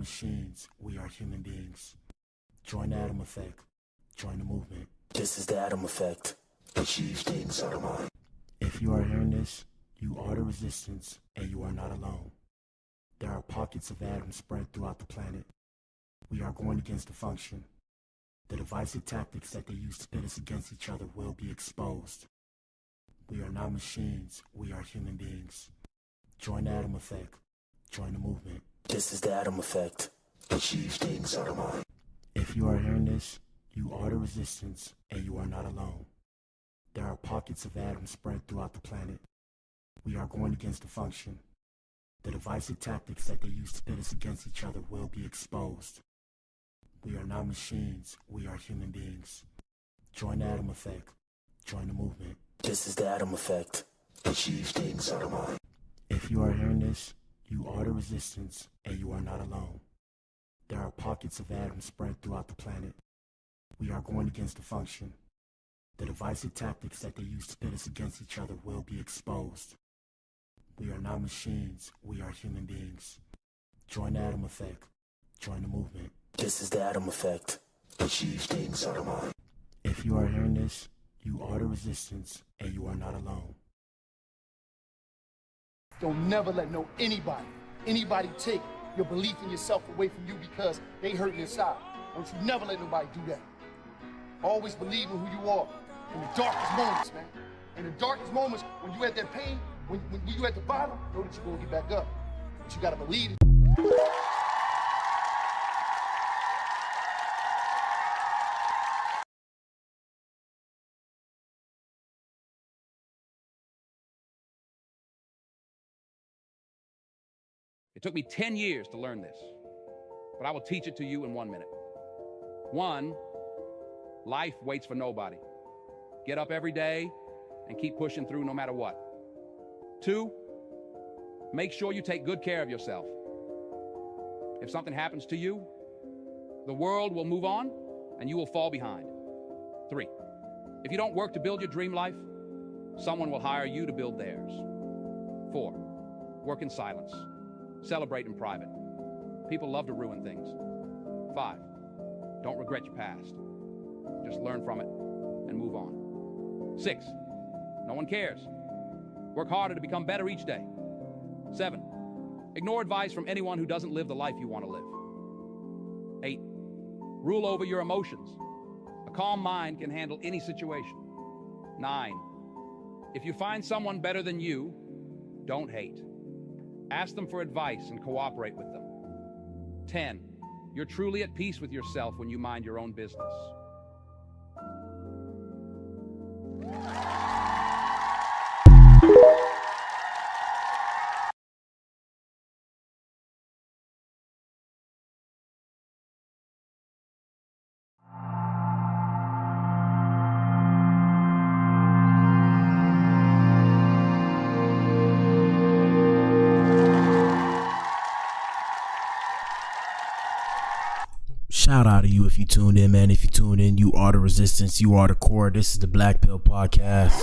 machines, we are human beings. Join the Atom Effect. Join the movement. This is the Atom Effect. Achieve things out of mind. If you are hearing this, you are the resistance, and you are not alone. There are pockets of atoms spread throughout the planet. We are going against the function. The divisive tactics that they use to pit us against each other will be exposed. We are not machines, we are human beings. Join the Atom Effect. Join the movement. This is the Atom Effect. Achieve things out of mind. If you are hearing this, you are the resistance, and you are not alone. There are pockets of atoms spread throughout the planet. We are going against the function. The divisive tactics that they use to pit us against each other will be exposed. We are not machines, we are human beings. Join the Atom Effect. Join the movement. This is the Atom Effect. Achieve things out of mind. If you are hearing this, you are the resistance, and you are not alone. There are pockets of atoms spread throughout the planet. We are going against the function. The divisive tactics that they use to pit us against each other will be exposed. We are not machines, we are human beings. Join the Atom Effect. Join the movement. This is the Atom Effect. Achieve things out of mind. If you are hearing this, you are the resistance, and you are not alone. Don't never let anybody take your belief in yourself away from you because they hurting inside. Don't you never let nobody do that. Always believe in who you are in the darkest moments, man. In the darkest moments, when you at that pain, when you at the bottom, know that you're gonna get back up. But you gotta believe it. It took me 10 years to learn this, but I will teach it to you in 1 minute. 1, life waits for nobody. Get up every day and keep pushing through no matter what. 2, make sure you take good care of yourself. If something happens to you, the world will move on and you will fall behind. 3, if you don't work to build your dream life, someone will hire you to build theirs. 4, work in silence. Celebrate in private. People love to ruin things. 5, don't regret your past. Just learn from it and move on. 6, no one cares. Work harder to become better each day. 7, ignore advice from anyone who doesn't live the life you want to live. 8, rule over your emotions. A calm mind can handle any situation. 9, if you find someone better than you, don't hate. Ask them for advice and cooperate with them. 10, you're truly at peace with yourself when you mind your own business. Shout out to you if you tuned in, man. If you tuned in, you are the resistance, you are the core. This is the Blac Pill podcast.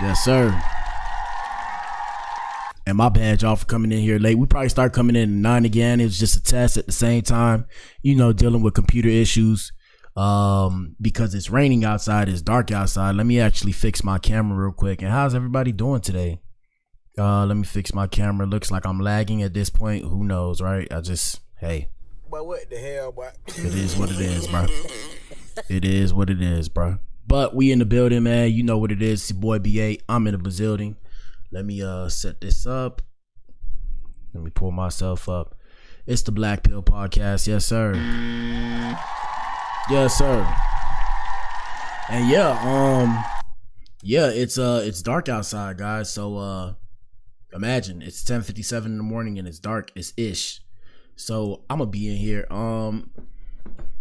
Yes, sir. And my bad, y'all, for coming in here late. We probably start coming in at 9 again. It was just a test at the same time, you know, dealing with computer issues. Because it's raining outside, it's dark outside. Let me actually fix my camera real quick. And how's everybody doing today? Let me fix my camera. Looks like I'm lagging at this point. Who knows, right? Hey. But what the hell, boy? It is what it is, bro. It is what it is, bro. But we in the building, man. You know what it is. It's your boy B8. I'm in the building. Let me set this up. Let me pull myself up. It's the Blac Pill podcast. Yes, sir. Yes, sir. And it's dark outside, guys. So imagine it's 10:57 in the morning and it's dark. It's ish. So I'm gonna be in here.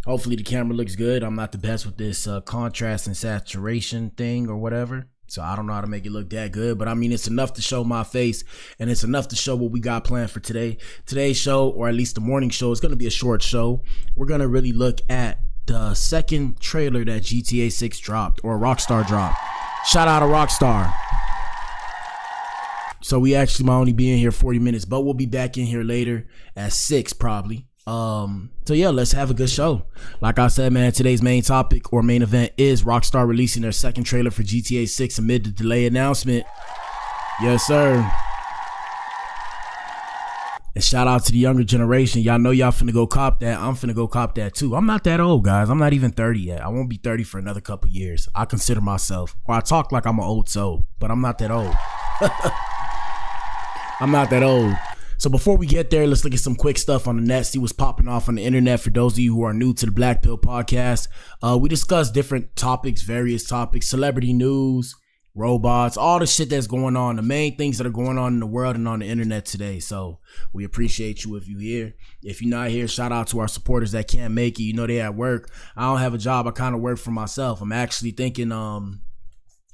Hopefully the camera looks good. I'm not the best with this contrast and saturation thing or whatever, so I don't know how to make it look that good, but I mean it's enough to show my face and it's enough to show what we got planned for today's show, or at least the morning show. Is gonna be a short show. We're gonna really look at the second trailer that GTA 6 dropped, or Rockstar dropped. Shout out to Rockstar. So we actually might only be in here 40 minutes, but we'll be back in here later at 6 probably. So yeah, let's have a good show. Like I said, man, today's main topic or main event is Rockstar releasing their second trailer for GTA 6 amid the delay announcement. Yes, sir. And shout out to the younger generation. Y'all know y'all finna go cop that. I'm finna go cop that too. I'm not that old, guys. I'm not even 30 yet. I won't be 30 for another couple years. I consider myself, or I talk like I'm an old soul, but I'm not that old. I'm not that old. So before we get there, let's look at some quick stuff on the net, see what's popping off on the internet. For those of you who are new to the Blac Pill podcast, we discuss different topics, various topics, celebrity news, robots, all the shit that's going on, the main things that are going on in the world and on the internet today. So we appreciate you if you're here. If you're not here, shout out to our supporters that can't make it. You know, they at work. I don't have a job. I kind of work for myself. I'm actually thinking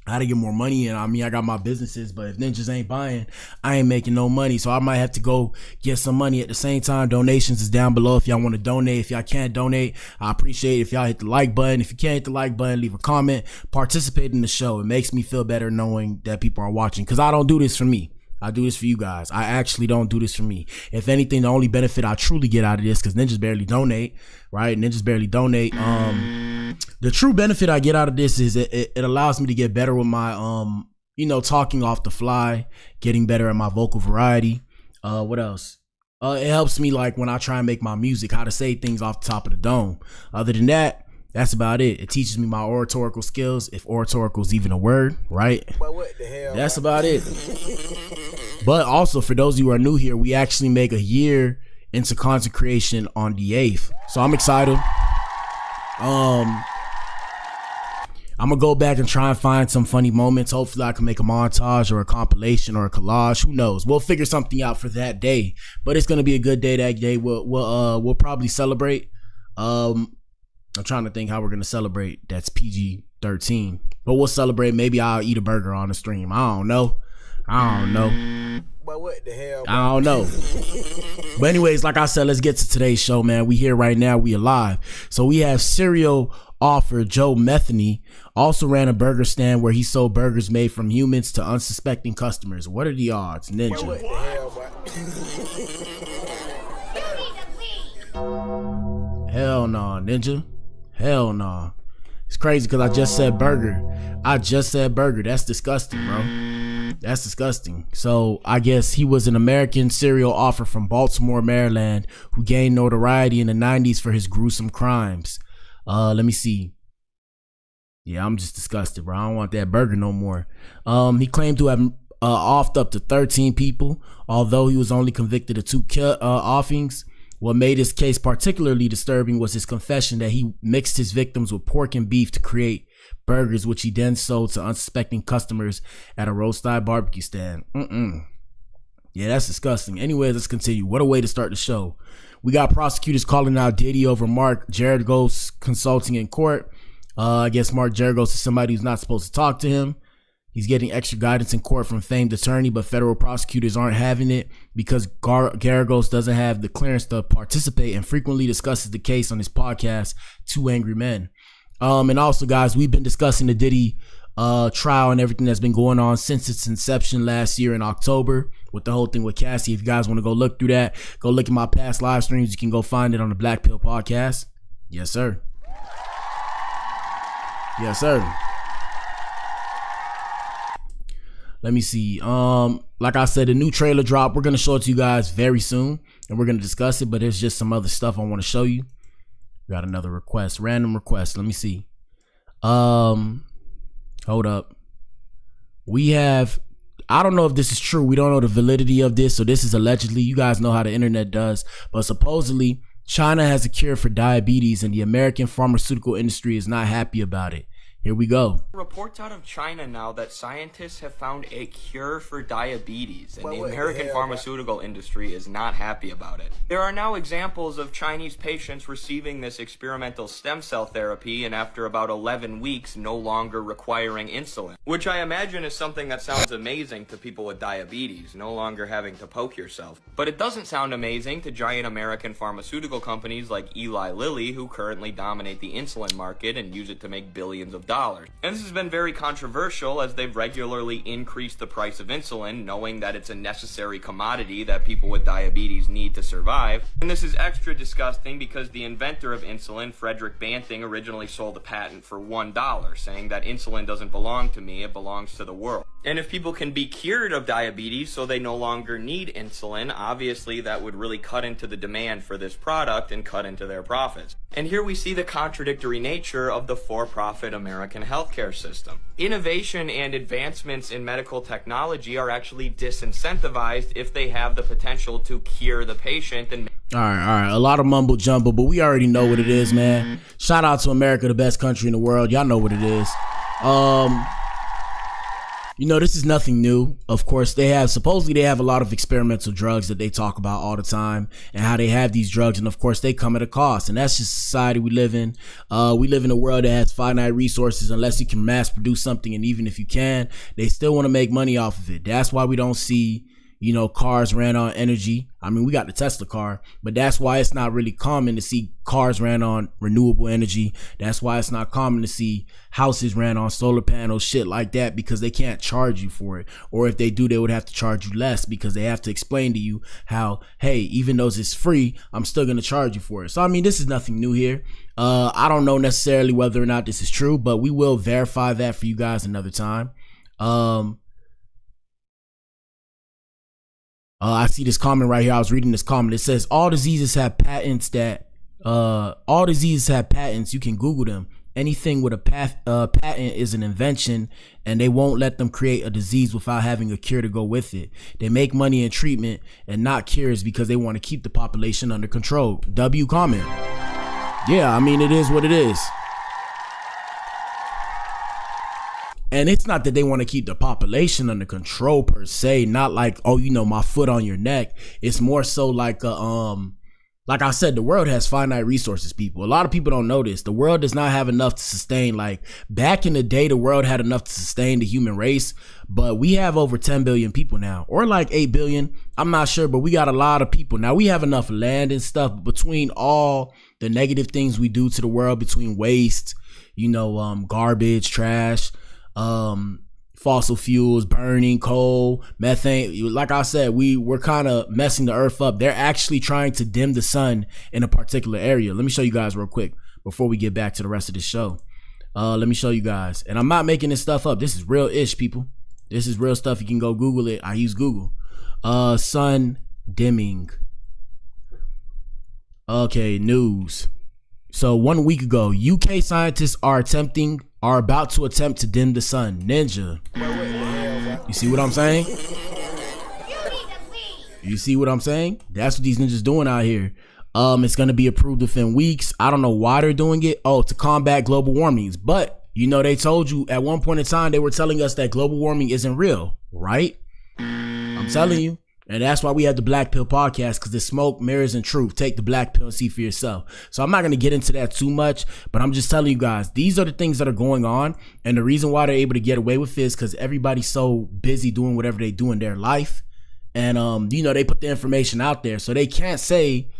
how to get more money. And I mean, I got my businesses, but if ninjas ain't buying, I ain't making no money. So I might have to go get some money. At the same time, donations is down below if y'all want to donate. If y'all can't donate, I appreciate it if y'all hit the like button. If you can't hit the like button, leave a comment, participate in the show. It makes me feel better knowing that people are watching, because I don't do this for me. I do this for you guys. I actually don't do this for me. If anything, the only benefit I truly get out of this, because ninjas barely donate, right? Ninjas barely donate. The true benefit I get out of this is it allows me to get better with my, talking off the fly, getting better at my vocal variety. What else? It helps me like when I try and make my music, how to say things off the top of the dome. Other than that, that's about it. It teaches me my oratorical skills, if oratorical is even a word, right? But what the hell? That's about it. But also, for those of you who are new here, we actually make a year into content creation on the 8th. So I'm excited. I'm gonna go back and try and find some funny moments. Hopefully I can make a montage or a compilation or a collage. Who knows? We'll figure something out for that day. But it's gonna be a good day that day. We'll probably celebrate. I'm trying to think how we're gonna celebrate. That's PG-13. But we'll celebrate. Maybe I'll eat a burger on the stream. I don't know. But what the hell? I don't know. But anyways, like I said, let's get to today's show, man. We here right now. We alive. So we have serial author Joe Metheny also ran a burger stand where he sold burgers made from humans to unsuspecting customers. What are the odds, Ninja? But what the hell, boy? Hell no, Ninja. Hell no. It's crazy because I just said burger. That's disgusting, bro. That's disgusting. So I guess he was an American serial author from Baltimore, Maryland, who gained notoriety in the 90s for his gruesome crimes. Let me see. Yeah, I'm just disgusted, bro. I don't want that burger no more. He claimed to have offed up to 13 people, although he was only convicted of 2 offings. What made his case particularly disturbing was his confession that he mixed his victims with pork and beef to create burgers, which he then sold to unsuspecting customers at a roadside barbecue stand. Yeah, that's disgusting. Anyways, let's continue. What a way to start the show. We got prosecutors calling out Diddy over Mark Geragos consulting in court. I guess Mark Geragos is somebody who's not supposed to talk to him. He's getting extra guidance in court from famed attorney, but federal prosecutors aren't having it because Geragos doesn't have the clearance to participate and frequently discusses the case on his podcast, Two Angry Men. And also, guys, we've been discussing the Diddy trial and everything that's been going on since its inception last year in October with the whole thing with Cassie. If you guys want to go look through that, go look at my past live streams. You can go find it on the Blac Pill podcast. Yes, sir. Yes, sir. Let me see. Like I said, a new trailer drop. We're going to show it to you guys very soon, and we're going to discuss it, but there's just some other stuff I want to show you. Got another request, random request. Let me see. Hold up. We have, I don't know if this is true. We don't know the validity of this, so this is allegedly. You guys know how the internet does, but supposedly China has a cure for diabetes, and the American pharmaceutical industry is not happy about it. Here we go. Reports out of China now that scientists have found a cure for diabetes, and the what American the hell, pharmaceutical industry is not happy about it. There are now examples of Chinese patients receiving this experimental stem cell therapy and after about 11 weeks no longer requiring insulin, which I imagine is something that sounds amazing to people with diabetes, no longer having to poke yourself. But it doesn't sound amazing to giant American pharmaceutical companies like Eli Lilly, who currently dominate the insulin market and use it to make billions of dollars. And this has been very controversial as they've regularly increased the price of insulin, knowing that it's a necessary commodity that people with diabetes need to survive. And this is extra disgusting because the inventor of insulin, Frederick Banting, originally sold a patent for $1, saying that insulin doesn't belong to me, it belongs to the world. And if people can be cured of diabetes so they no longer need insulin, obviously that would really cut into the demand for this product and cut into their profits. And here we see the contradictory nature of the for-profit American healthcare system. Innovation and advancements in medical technology are actually disincentivized if they have the potential to cure the patient and all right. A lot of mumble jumble, but we already know what it is, man. Shout out to America, the best country in the world. Y'all know what it is. You know, this is nothing new. Of course, supposedly they have a lot of experimental drugs that they talk about all the time and how they have these drugs. And of course, they come at a cost. And that's just the society we live in. We live in a world that has finite resources unless you can mass produce something. And even if you can, they still want to make money off of it. That's why we don't see, you know, cars ran on energy. I mean, we got the Tesla car, but that's why it's not really common to see cars ran on renewable energy. That's why it's not common to see houses ran on solar panels, shit like that, because they can't charge you for it. Or if they do, they would have to charge you less because they have to explain to you how, hey, even though it's free, I'm still going to charge you for it. So, I mean, this is nothing new here. I don't know necessarily whether or not this is true, but we will verify that for you guys another time. I see this comment right here. I was reading this comment. It says all diseases have patents that all diseases have patents. You can Google them. Anything with a patent is an invention, and they won't let them create a disease without having a cure to go with it. They make money in treatment and not cures because they want to keep the population under control. W comment. Yeah, I mean, it is what it is. And it's not that they want to keep the population under control per se, not like, oh, you know, my foot on your neck. It's more so like like I said, the world has finite resources, people. A lot of people don't know this. The world does not have enough to sustain, like back in the day, the world had enough to sustain the human race, but we have over 10 billion people now, or like 8 billion. I'm not sure, but we got a lot of people. Now we have enough land and stuff, but between all the negative things we do to the world, between waste, you know, garbage, trash, fossil fuels, burning coal, methane, like I said, we're kind of messing the earth up. They're actually trying to dim the sun in a particular area. Let me show you guys real quick before we get back to the rest of the show. Let me show you guys, and I'm not making this stuff up. This is real ish, people. This is real stuff. You can go Google it. I use Google. Sun dimming. Okay, news. So 1 week ago, UK scientists are about to attempt to dim the sun. Ninja. You see what I'm saying? You see what I'm saying? That's what these ninjas doing out here. It's going to be approved within weeks. I don't know why they're doing it. Oh, to combat global warmings. But, you know, they told you at one point in time, they were telling us that global warming isn't real, right? I'm telling you. And that's why we have the Blac Pill podcast, because the smoke, mirrors, and truth. Take the Blac Pill and see for yourself. So I'm not going to get into that too much, but I'm just telling you guys, these are the things that are going on. And the reason why they're able to get away with it is because everybody's so busy doing whatever they do in their life. And, you know, they put the information out there. So they can't say,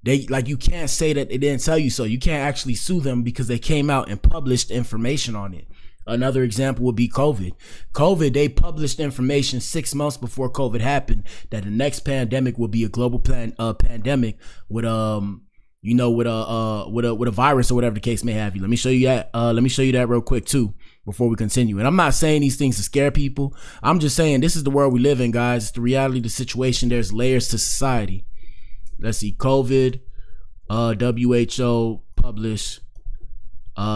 you can't say that they didn't tell you so. You can't actually sue them because they came out and published information on it. Another example would be COVID. COVID, they published information 6 months before COVID happened that the next pandemic will be a global pandemic with with a virus or whatever the case may have. Let me show you that. Let me show you that real quick too before we continue. And I'm not saying these things to scare people. I'm just saying this is the world we live in, guys. It's the reality of the situation. There's layers to society. Let's see. COVID, WHO published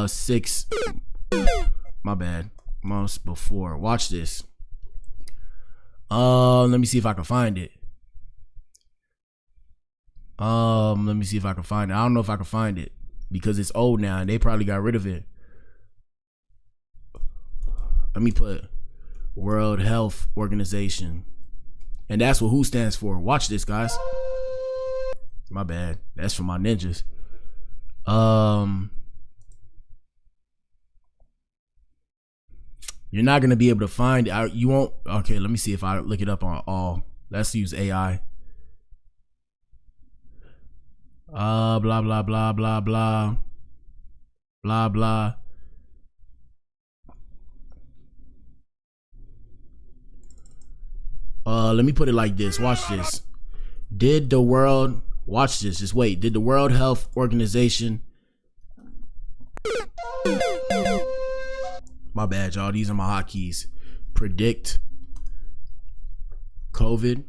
6. My bad. Months before. Watch this. Let me see if I can find it. Let me see if I can find it. I don't know if I can find it because it's old now and they probably got rid of it. Let me put World Health Organization. And that's what WHO stands for. Watch this, guys. My bad. That's for my ninjas. You're not going to be able to find it. You won't. Okay, let me see if I look it up on all. Let's use AI. Blah, blah, blah, blah, blah. Blah, blah. Let me put it like this. Watch this. Did the World Health Organization, my bad, y'all, these are my hotkeys, predict COVID?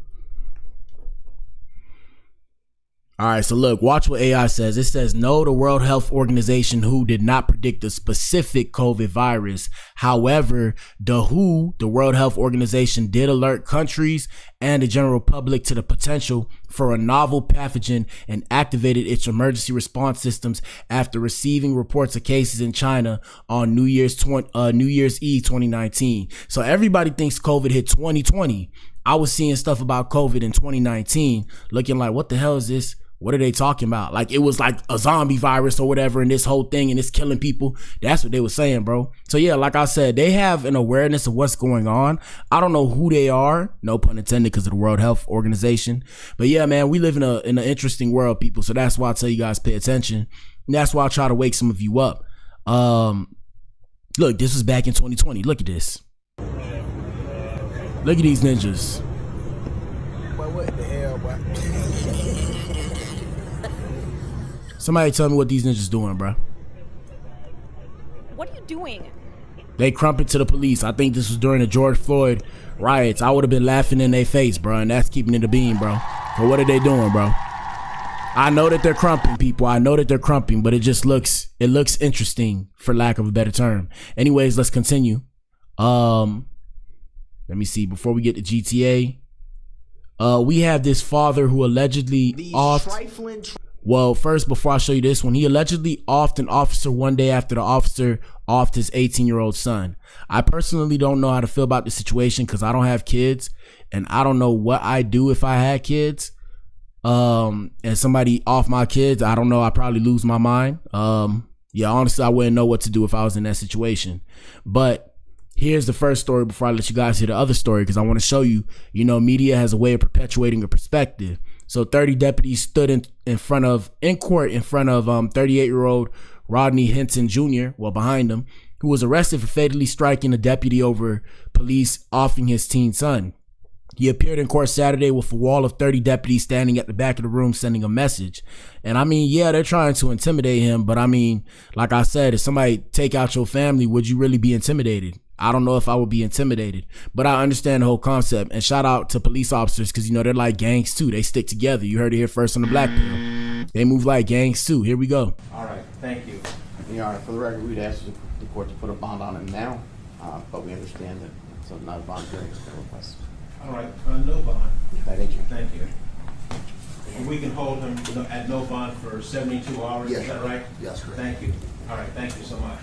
All right, so look, watch what AI says. It says, no, the World Health Organization WHO did not predict a specific COVID virus. However, the World Health Organization, did alert countries and the general public to the potential for a novel pathogen and activated its emergency response systems after receiving reports of cases in China on New Year's Eve 2019. So everybody thinks COVID hit 2020. I was seeing stuff about COVID in 2019, looking like, what the hell is this? What are they talking about? Like, it was like a zombie virus or whatever, and this whole thing, and it's killing people. That's what they were saying, bro. So yeah, like I said, they have an awareness of what's going on. I don't know who they are, no pun intended, because of the World Health Organization. But yeah, man, we live in an interesting world, people. So that's why I tell you guys, pay attention. And that's why I try to wake some of you up. Look, this was back in 2020. Look at this. Look at these ninjas. Boy, what the hell, boy? Somebody tell me what these ninjas doing, bro. What are you doing? They crumping to the police. I think this was during the George Floyd riots. I would have been laughing in their face, bro, and that's keeping it a bean, bro. But what are they doing, bro? I know that they're crumping, people. I know that they're crumping, but it looks interesting, for lack of a better term. Anyways, let's continue. Let me see. Before we get to GTA, we have this father who allegedly well, first, before I show you this one, he allegedly offed an officer one day after the officer offed his 18-year-old son. I personally don't know how to feel about the situation because I don't have kids, and I don't know what I'd do if I had kids. And somebody off my kids, I don't know. I'd probably lose my mind. Yeah, honestly, I wouldn't know what to do if I was in that situation. But here's the first story before I let you guys hear the other story, because I want to show you, media has a way of perpetuating a perspective. So 30 deputies stood in court in front of 38-year-old Rodney Hinton Jr., behind him, who was arrested for fatally striking a deputy over police offing his teen son. He appeared in court Saturday with a wall of 30 deputies standing at the back of the room sending a message. And I mean, yeah, they're trying to intimidate him, but I mean, like I said, if somebody take out your family, would you really be intimidated? I don't know if I would be intimidated, but I understand the whole concept. And shout out to police officers, because they're like gangs too. They stick together. You heard it here first on the Blac Pill. They move like gangs too. Here we go. All right, thank you. All right, for the record, we'd ask the court to put a bond on him now, but we understand that it's not a voluntary request. All right, no bond. Thank you. Thank you. And we can hold him at no bond for 72 hours, Yes, is that right? Yes, correct. Thank you. All right, thank you so much.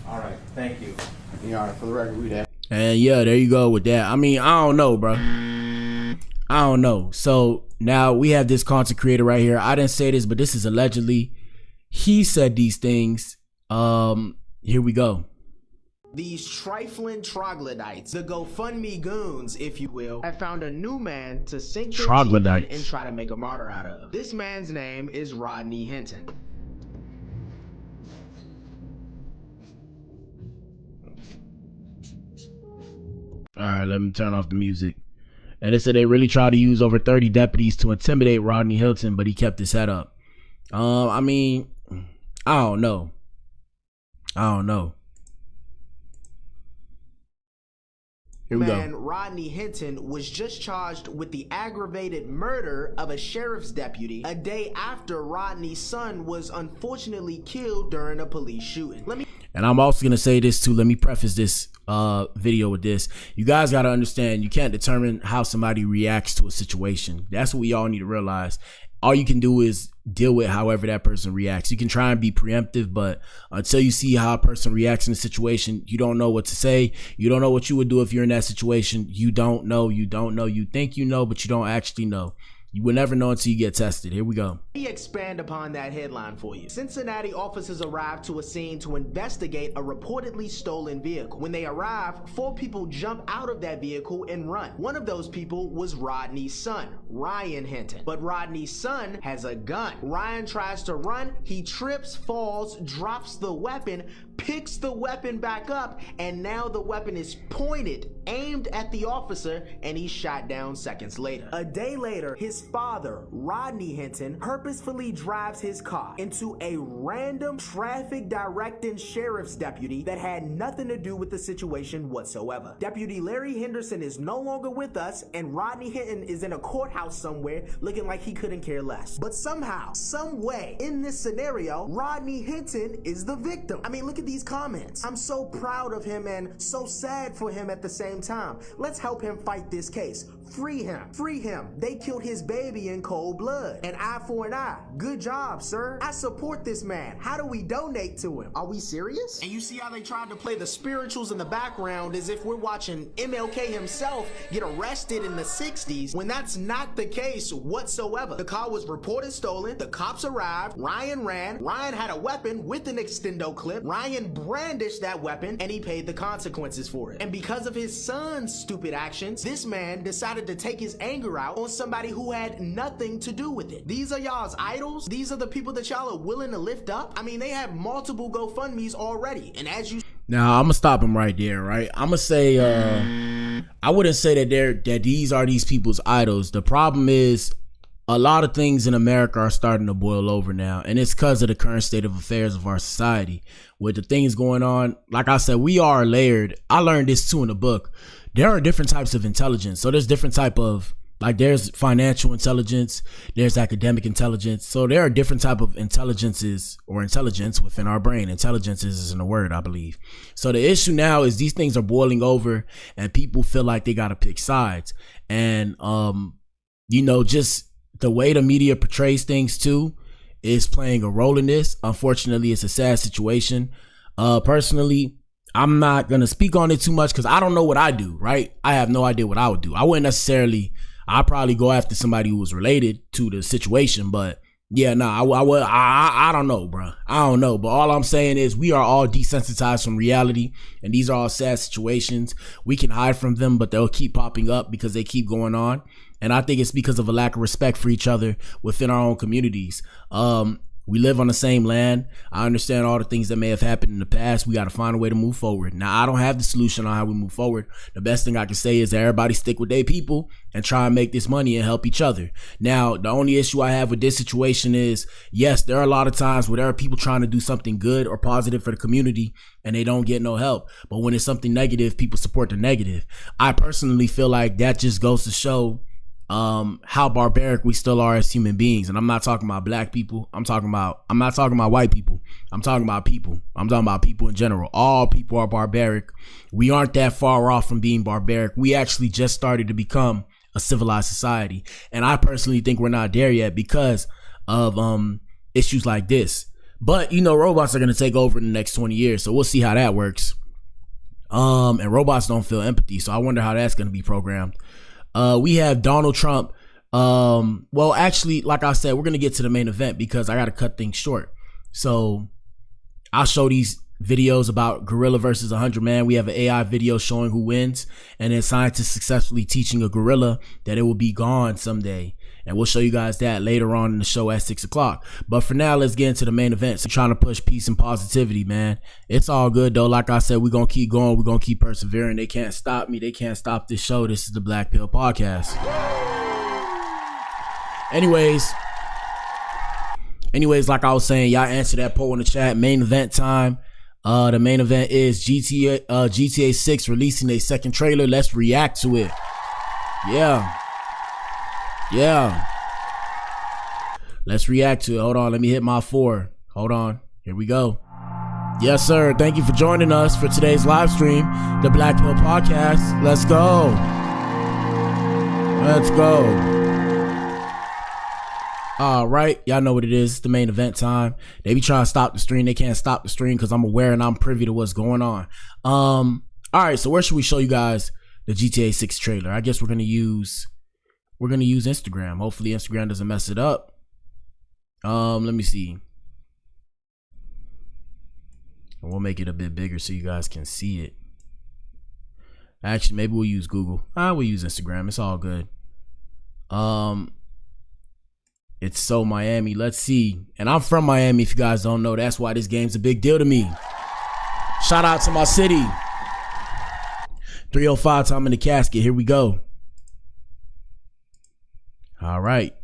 All right, thank you. All right, for the record, we'd ask. And yeah, there you go with that. I mean, I don't know, bro. I don't know. So now we have this content creator right here. I didn't say this, but this is allegedly. He said these things. Here we go. These trifling troglodytes, the GoFundMe goons, if you will, have found a new man to sink their teeth in and try to make a martyr out of. This man's name is Rodney Hinton. All right, let me turn off the music. And they said they really tried to use over 30 deputies to intimidate Rodney Hilton, but he kept his head up. I mean, I don't know. Here we go. Rodney Hinton was just charged with the aggravated murder of a sheriff's deputy a day after Rodney's son was unfortunately killed during a police shooting. And I'm also going to say this too. Let me preface this video with this. You guys got to understand, you can't determine how somebody reacts to a situation. That's what we all need to realize. All you can do is deal with however that person reacts. You can try and be preemptive, but until you see how a person reacts in a situation, you don't know what to say. You don't know what you would do if you're in that situation. You don't know. You think you know, but you don't actually know. You will never know until you get tested. Here we go. Let me expand upon that headline for you. Cincinnati officers arrived to a scene to investigate a reportedly stolen vehicle. When they arrived, 4 people jump out of that vehicle and run. One of those people was Rodney's son, Ryan Hinton. But Rodney's son has a gun. Ryan tries to run, he trips, falls, drops the weapon, picks the weapon back up, and now the weapon is pointed, aimed at the officer, and he's shot down seconds later. A day later, his father, Rodney Hinton, purposefully drives his car into a random traffic directing sheriff's deputy that had nothing to do with the situation whatsoever. Deputy Larry Henderson is no longer with us, and Rodney Hinton is in a courthouse somewhere looking like he couldn't care less. But somehow, some way, in this scenario, Rodney Hinton is the victim. I mean, look at these comments. I'm so proud of him and so sad for him at the same time. Let's help him fight this case. Free him. Free him. They killed his baby in cold blood. An eye for an eye. Good job, sir. I support this man. How do we donate to him? Are we serious? And you see how they tried to play the spirituals in the background as if we're watching MLK himself get arrested in the 60s, when that's not the case whatsoever. The car was reported stolen. The cops arrived. Ryan ran. Ryan had a weapon with an extendo clip. Ryan brandished that weapon, and he paid the consequences for it. And because of his son's stupid actions, this man decided to take his anger out on somebody who had nothing to do with it. These are y'all's idols? These are the people that y'all are willing to lift up? I mean, they have multiple GoFundMes already, and as you... Now, I'm gonna stop him right there, right? I'm gonna say, I wouldn't say that these are these people's idols. The problem is, a lot of things in America are starting to boil over now, and it's because of the current state of affairs of our society. With the things going on, like I said, we are layered. I learned this too in the book. There are different types of intelligence. So there's different type of, like, there's financial intelligence, there's academic intelligence. So there are different type of intelligences or intelligence within our brain. Intelligence isn't a word, I believe. So the issue now is these things are boiling over, and people feel like they got to pick sides. And, you know, just the way the media portrays things too is playing a role in this. Unfortunately, it's a sad situation. Personally, I'm not going to speak on it too much because I don't know what I do, right? I have no idea what I would do. I wouldn't necessarily, I'd probably go after somebody who was related to the situation, but yeah, no, I don't know, bro. I don't know. But all I'm saying is we are all desensitized from reality, and these are all sad situations. We can hide from them, but they'll keep popping up because they keep going on. And I think it's because of a lack of respect for each other within our own communities. We live on the same land. I understand all the things that may have happened in the past. We got to find a way to move forward. Now, I don't have the solution on how we move forward. The best thing I can say is that everybody stick with their people and try and make this money and help each other. Now, the only issue I have with this situation is, yes, there are a lot of times where there are people trying to do something good or positive for the community and they don't get no help. But when it's something negative, people support the negative. I personally feel like that just goes to show how barbaric we still are as human beings. And I'm not talking about black people. I'm not talking about white people. I'm talking about people. I'm talking about people in general. All people are barbaric. We aren't that far off from being barbaric. We actually just started to become a civilized society. And I personally think we're not there yet because of issues like this. But you know, robots are going to take over in the next 20 years. So we'll see how that works. And robots don't feel empathy. So I wonder how that's going to be programmed. We have Donald Trump. Well, actually, like I said, we're going to get to the main event because I got to cut things short. So I'll show these videos about gorilla versus 100 man. We have an AI video showing who wins, and then scientists successfully teaching a gorilla that it will be gone someday. And we'll show you guys that later on in the show at 6 o'clock. But for now, let's get into the main event. So trying to push peace and positivity, man. It's all good, though. Like I said, we're going to keep going. We're going to keep persevering. They can't stop me. They can't stop this show. This is the Blac Pill Podcast. Anyways, like I was saying, y'all answer that poll in the chat. Main event time. The main event is GTA 6 releasing a second trailer. Let's react to it. Yeah. Let's react to it. Hold on. Let me hit my 4. Hold on. Here we go. Yes, sir. Thank you for joining us for today's live stream, the Blac Pill Podcast. Let's go. All right. Y'all know what it is. It's the main event time. They be trying to stop the stream. They can't stop the stream because I'm aware and I'm privy to what's going on. All right. So where should we show you guys the GTA 6 trailer? I guess we're going to use we're gonna use Instagram. Hopefully Instagram doesn't mess it up. Let me see. We'll make it a bit bigger so you guys can see it. Actually, maybe we'll use Google. We'll use Instagram. It's all good. It's so Miami. Let's see. And I'm from Miami, if you guys don't know. That's why this game's a big deal to me. Shout out to my city. 305 time in the casket. Here we go. All right.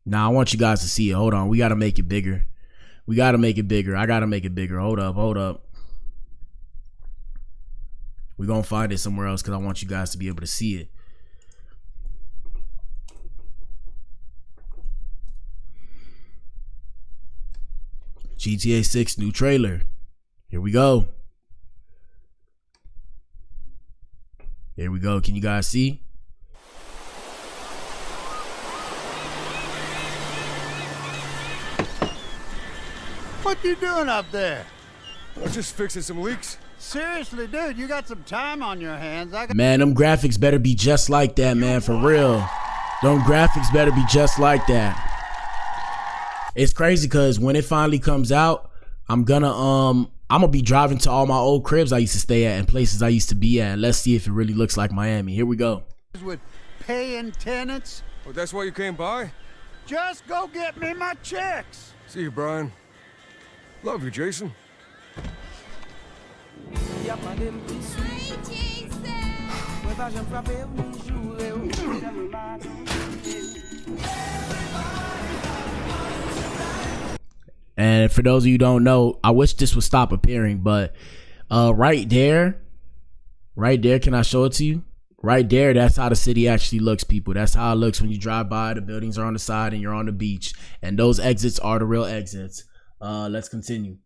Now I want you guys to see it. Hold on. We got to make it bigger. We got to make it bigger. I got to make it bigger. Hold up. Hold up. We're going to find it somewhere else because I want you guys to be able to see it. GTA 6 new trailer. Here we go. Here we go. Can you guys see? What you doing up there? I'm just fixing some leaks. Seriously, dude, you got some time on your hands. Man, them graphics better be just like that, man, for real. Them graphics better be just like that. It's crazy because when it finally comes out, I'm gonna be driving to all my old cribs I used to stay at and places I used to be at. Let's see if it really looks like Miami. Here we go. With paying tenants. Oh, that's why you came by? Just go get me my checks. See you, Brian. Love you, Jason. And for those of you who don't know, I wish this would stop appearing, but right there, can I show it to you? Right there, that's how the city actually looks, people. That's how it looks when you drive by. The buildings are on the side and you're on the beach. And those exits are the real exits. Let's continue.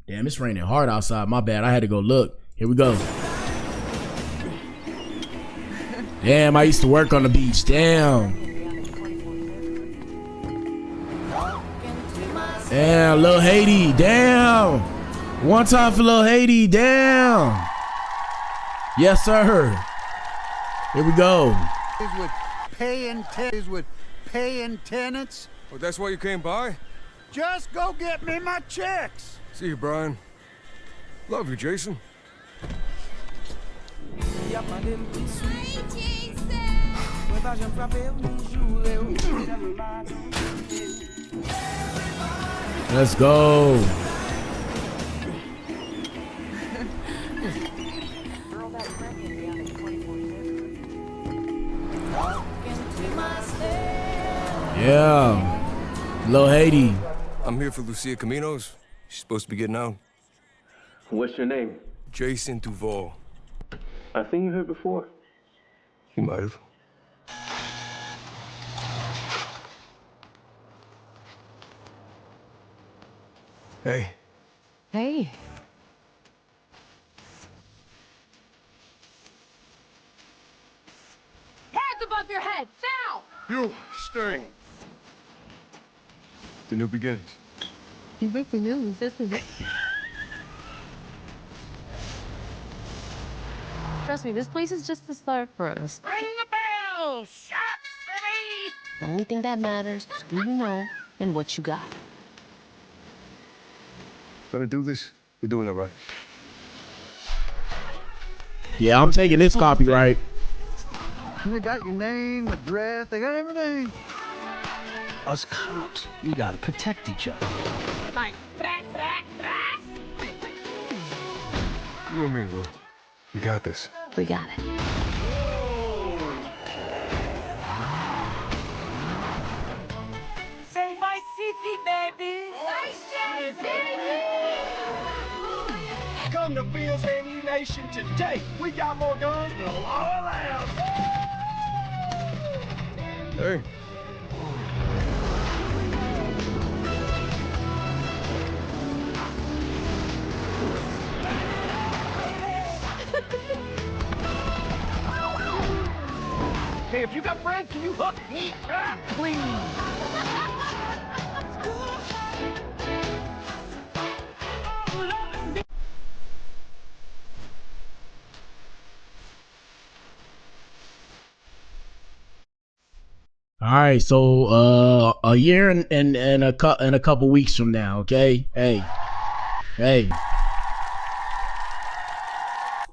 Damn, it's raining hard outside. My bad. I had to go look. Here we go. Damn, I used to work on the beach. Damn. Damn, Lil Haiti. Damn. One time for Lil Haiti. Damn. Yes, sir. Here we go. With paying tenants. Oh, that's why you came by? Just go get me my checks. See you, Brian. Love you, Jason. Let's go. Yeah. Lil Haiti. I'm here for Lucía Caminos. She's supposed to be getting out. What's your name? Jason Duval. I think you heard before. You might have. Hey. Hey. Hands above your head, now! You, stay. The new beginnings. You breaking news, isn't it? Trust me, this place is just the start for us. Ring the bell! Shot, baby! The only thing that matters is who you know and what you got. Gonna do this? You're doing it right. Yeah, I'm taking this copyright. They got your name, address, they got everything. Us cops, we gotta protect each other. Like, You and me, Lou. We got this. We got it. Say my city, baby! My city! Come to Bill's Ammunition today. We got more guns than a lot of lambs. Hey. Hey, if you got friends, can you hook me up, please? right, so a year and a couple weeks from now, okay? Hey.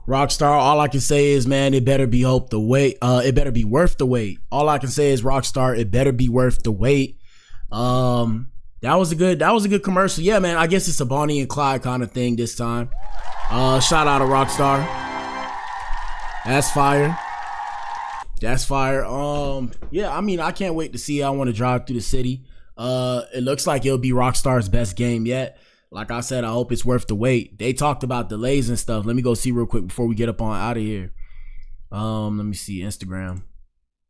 Rockstar, all I can say is, man, it better be worth the wait. All I can say is, Rockstar, it better be worth the wait. That was a good commercial. Yeah, man, I guess it's a Bonnie and Clyde kind of thing this time. Shout out to Rockstar. That's fire. Yeah, I mean, I can't wait to see it. I want to drive through the city. It looks like it'll be Rockstar's best game yet. Like I said, I hope it's worth the wait. They talked about delays and stuff. Let me go see real quick before we get up on out of here. Let me see Instagram.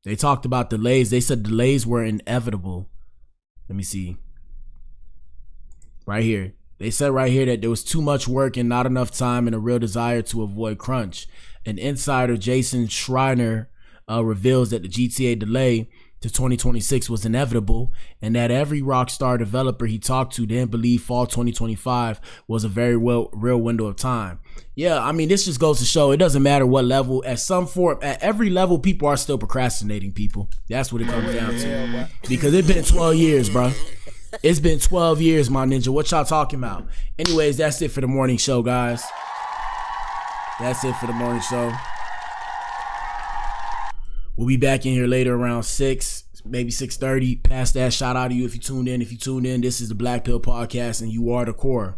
They talked about delays. They said delays were inevitable. Let me see. Right here. They said right here that there was too much work and not enough time and a real desire to avoid crunch. An insider, Jason Schreiner, reveals that the GTA delay to 2026 was inevitable and that every Rockstar developer he talked to didn't believe fall 2025 was a very real window of time. Yeah, I mean, this just goes to show it doesn't matter what level, at every level, people are still procrastinating, people. That's what it comes down to. Because it's been 12 years, bro. It's been 12 years, my ninja. What y'all talking about? Anyways, that's it for the morning show, guys. That's it for the morning show. We'll be back in here later around 6, maybe 6:30. Past that, shout out to you if you tuned in. If you tuned in, this is the Blac Pill Podcast, and you are the core.